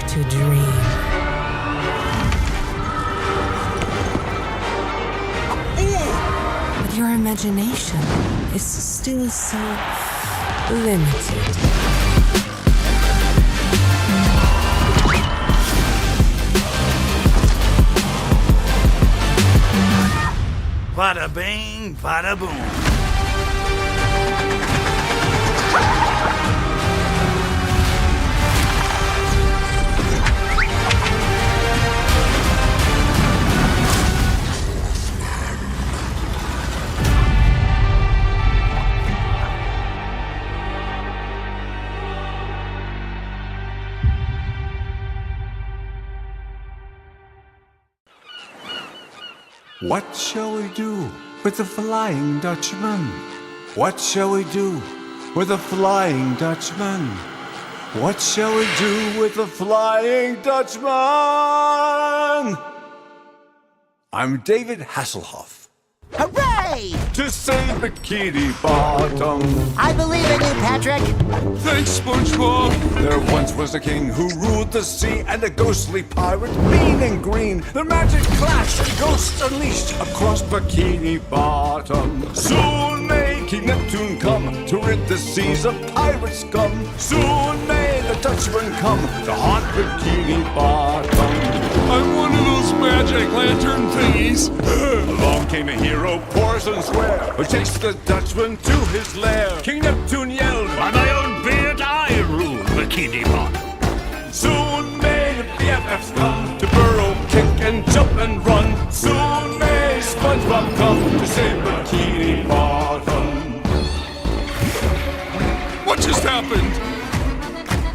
to dream. But your imagination is still so limited. Bada bing, bada boom. What shall we do with the Flying Dutchman? What shall we do with the Flying Dutchman? What shall we do with the Flying Dutchman? I'm David Hasselhoff. Hooray! To save Bikini Bottom. I believe in you, Patrick. Thanks, SpongeBob. There once was a king who ruled the sea, and a ghostly pirate, mean and green. Their magic clashed and ghosts unleashed across Bikini Bottom. Soon may King Neptune come to rid the seas of pirate scum. Soon may the Dutchman come to haunt Bikini Bottom. I'm one of those magic lantern thingies. Along came a hero, pours and swear, who takes the Dutchman to his lair. King Neptune yelled, By my own beard, I rule Bikini Bottom. soon may the BFFs come to burrow, kick and jump and run. Soon may SpongeBob come to save Bikini Bottom. What just happened?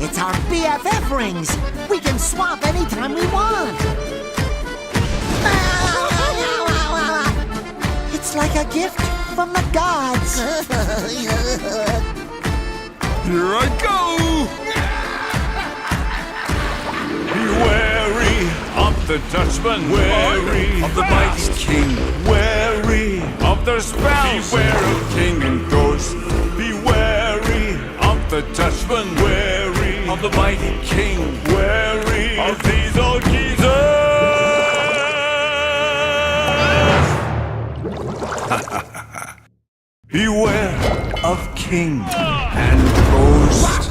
It's our BFF rings. We can swap anytime we want. It's like a gift from the gods. Here I go! Be wary of the Dutchman, wary of the mighty king, wary of their spells, beware of king and ghost. Be wary of the Dutchman, wary of the mighty king, wary of these old geezers. Beware of king and ghost.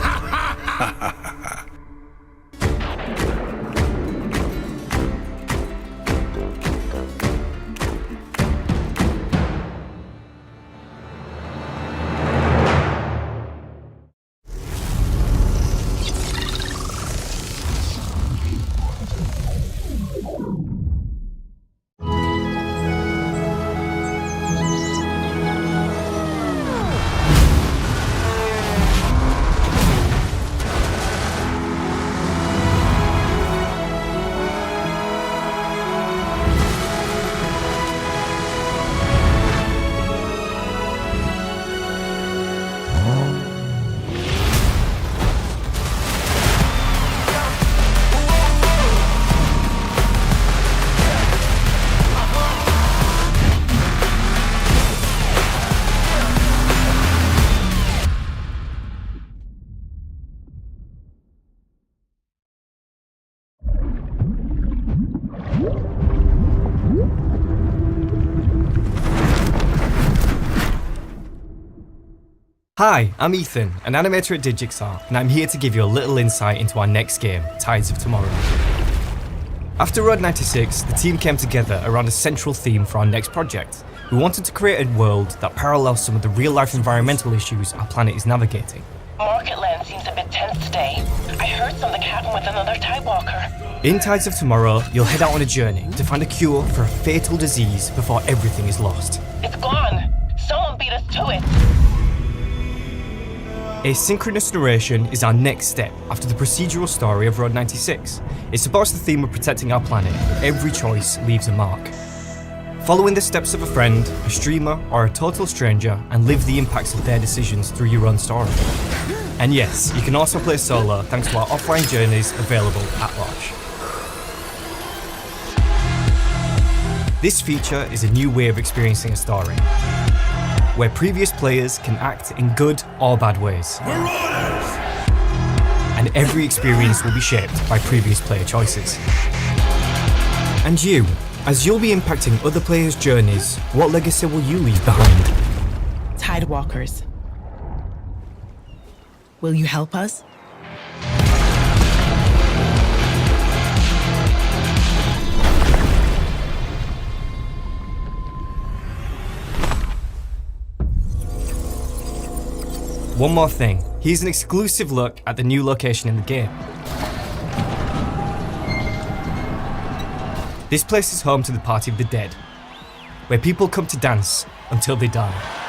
Hi, I'm Ethan, an animator at Digixar, and I'm here to give you a little insight into our next game, Tides of Tomorrow. After Road 96, the team came together around a central theme for our next project. We wanted to create a world that parallels some of the real-life environmental issues our planet is navigating. Market Land seems a bit tense today. I heard something happened with another Tidewalker. In Tides of Tomorrow, you'll head out on a journey to find a cure for a fatal disease before everything is lost. It's gone! Someone beat us to it! Asynchronous narration is our next step after the procedural story of Road 96. It supports the theme of protecting our planet, but every choice leaves a mark. Follow in the steps of a friend, a streamer, or a total stranger and live the impacts of their decisions through your own story. And yes, you can also play solo thanks to our offline journeys available at launch. This feature is a new way of experiencing a story, where previous players can act in good or bad ways. and every experience will be shaped by previous player choices. And you, as you'll be impacting other players' journeys, what legacy will you leave behind? Tidewalkers. Will you help us? One more thing, here's an exclusive look at the new location in the game. This place is home to the Party of the Dead, where people come to dance until they die.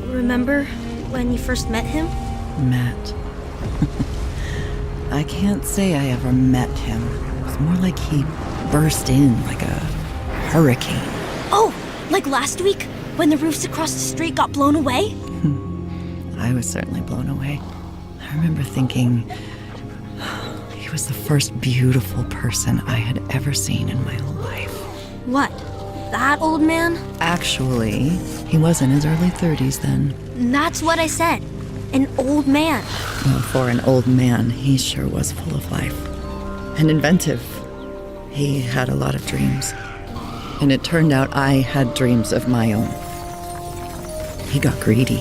Remember when you first met him? Met. I can't say I ever met him. It was more like he burst in like a hurricane. Oh, like last week when the roofs across the street got blown away? I was certainly blown away. I remember thinking he was the first beautiful person I had ever seen in my life. What? That old man? Actually, he was in his early 30s then. That's what I said. An old man. Well, for an old man, he sure was full of life. And inventive. He had a lot of dreams. And it turned out I had dreams of my own. He got greedy.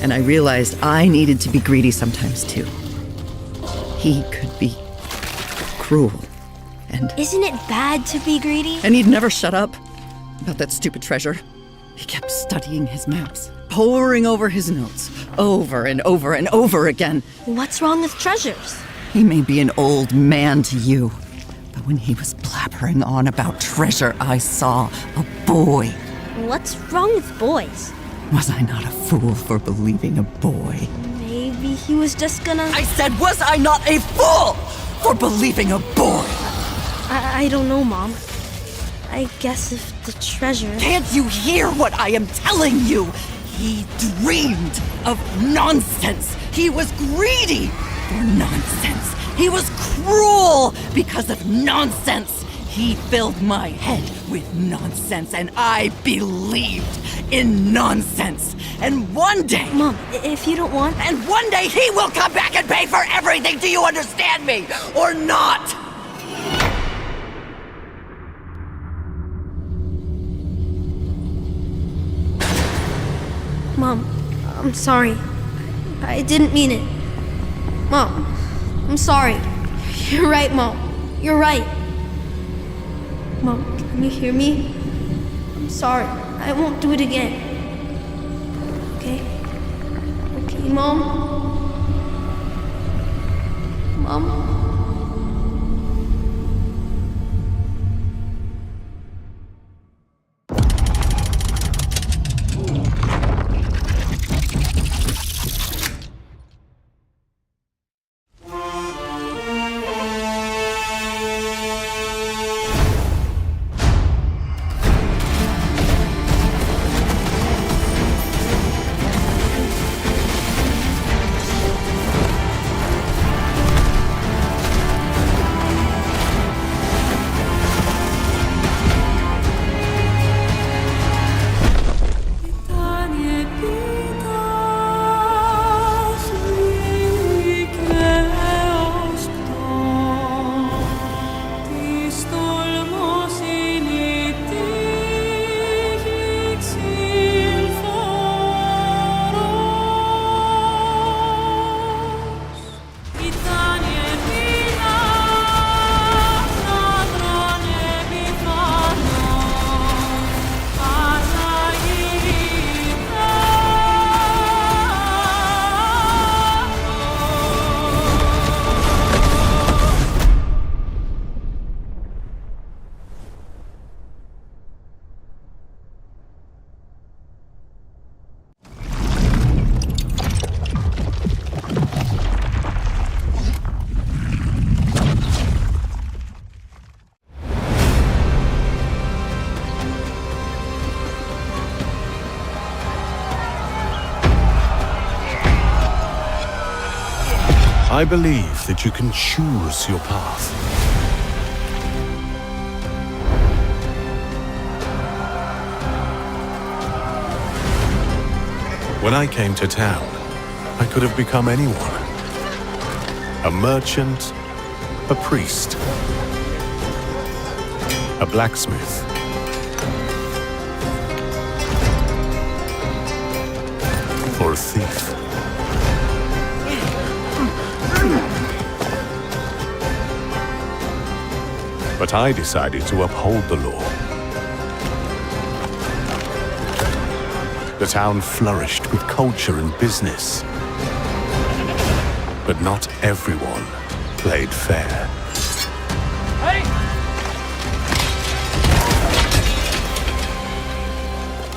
And I realized I needed to be greedy sometimes too. He could be cruel. And isn't it bad to be greedy? And he'd never shut up about that stupid treasure. He kept studying his maps, poring over his notes, over and over and over again. What's wrong with treasures? He may be an old man to you, but when he was blabbering on about treasure, I saw a boy. What's wrong with boys? Was I not a fool for believing a boy? Maybe he was just gonna... I said, was I not a fool for believing a boy? I don't know, Mom. I guess if the treasure... Can't you hear what I am telling you? He dreamed of nonsense. He was greedy for nonsense. He was cruel because of nonsense. He filled my head with nonsense, and I believed in nonsense. And one day... Mom, if you don't want... And one day he will come back and pay for everything. Do you understand me? Or not? Mom, I'm sorry. I didn't mean it. Mom, I'm sorry. You're right, Mom. You're right. Mom, can you hear me? I'm sorry. I won't do it again. Okay? Okay, Mom? Mom? I believe that you can choose your path. When I came to town, I could have become anyone. A merchant, a priest, a blacksmith, or a thief. But I decided to uphold the law. The town flourished with culture and business. But not everyone played fair. Hey!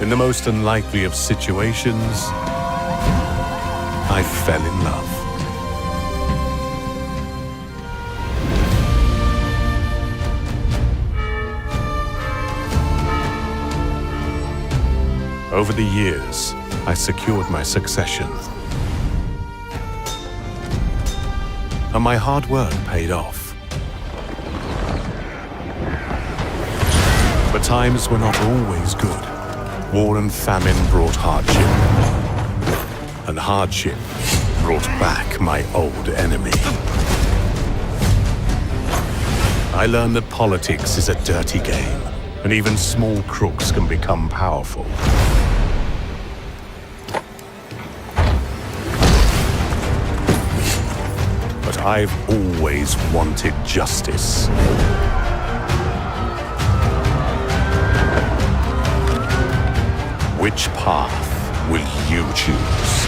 In the most unlikely of situations, I fell in love. Over the years, I secured my succession. And my hard work paid off. But times were not always good. War and famine brought hardship. And hardship brought back my old enemy. I learned that politics is a dirty game, and even small crooks can become powerful. But I've always wanted justice. Which path will you choose?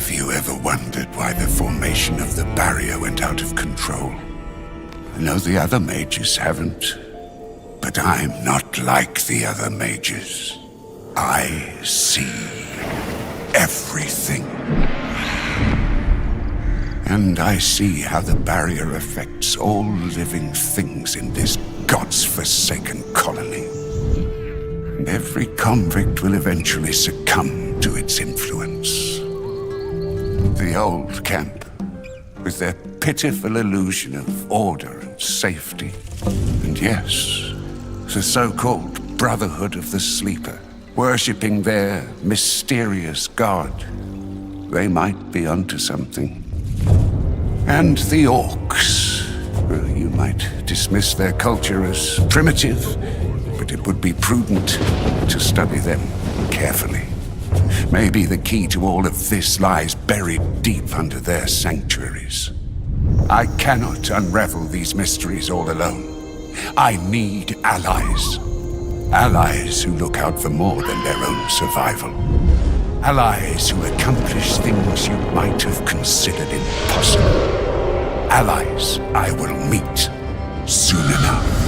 Have you ever wondered why the formation of the barrier went out of control? I know the other mages haven't, but I'm not like the other mages. I see everything. And I see how the barrier affects all living things in this God's-forsaken colony. And every convict will eventually succumb to its influence. The old camp, with their pitiful illusion of order and safety. And yes, the so-called Brotherhood of the Sleeper, worshipping their mysterious god. They might be onto something. And the orcs. Well, you might dismiss their culture as primitive, but it would be prudent to study them carefully. Maybe the key to all of this lies buried deep under their sanctuaries. I cannot unravel these mysteries all alone. I need allies. Allies who look out for more than their own survival. Allies who accomplish things you might have considered impossible. Allies I will meet soon enough.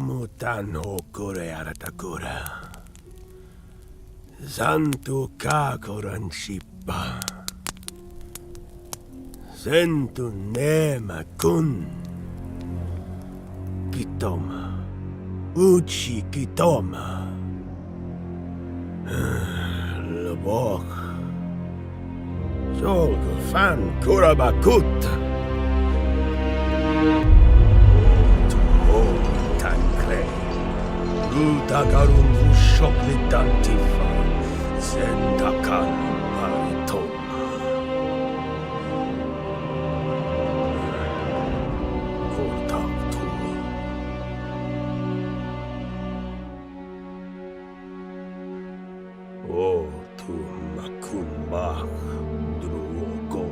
mutan hokure aratakura. Santu kakoran shippa. Sentu nema kun. Kitoma. Uchi kitoma. Lobok. Solgo fan kurabakut. Tankre. Rutakarun shoklitantifa. Zendakan maritom. Kortaktu. O tu makumbak drugo.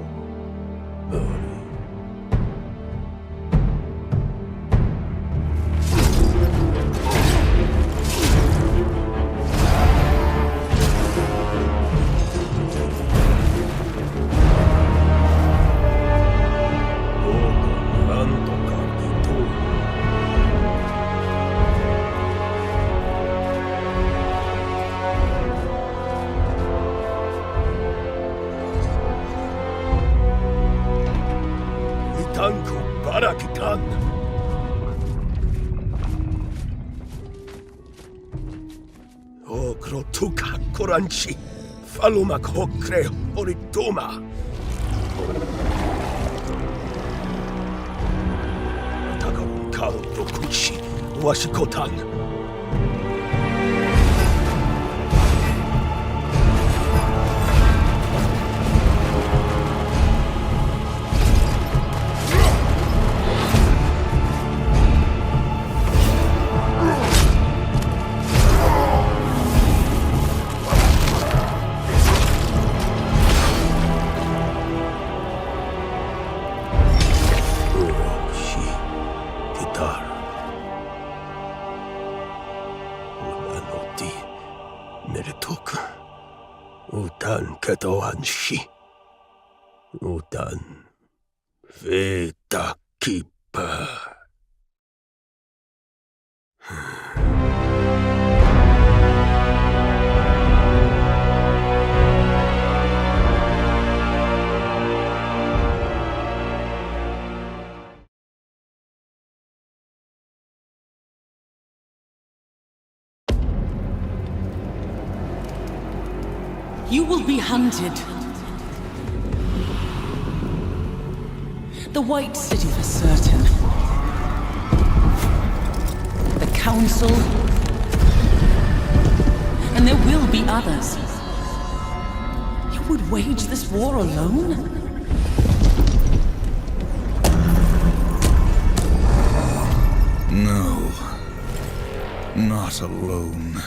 Tanku barakitan. Okro tuka koranchi. Falumak hokre oritoma. Takarun kao dokushi. Washikotan. Utan ketoanshi. Utan Fatekeeper. You will be hunted. The White City for certain. The Council. And there will be others. You would wage this war alone? No. Not alone.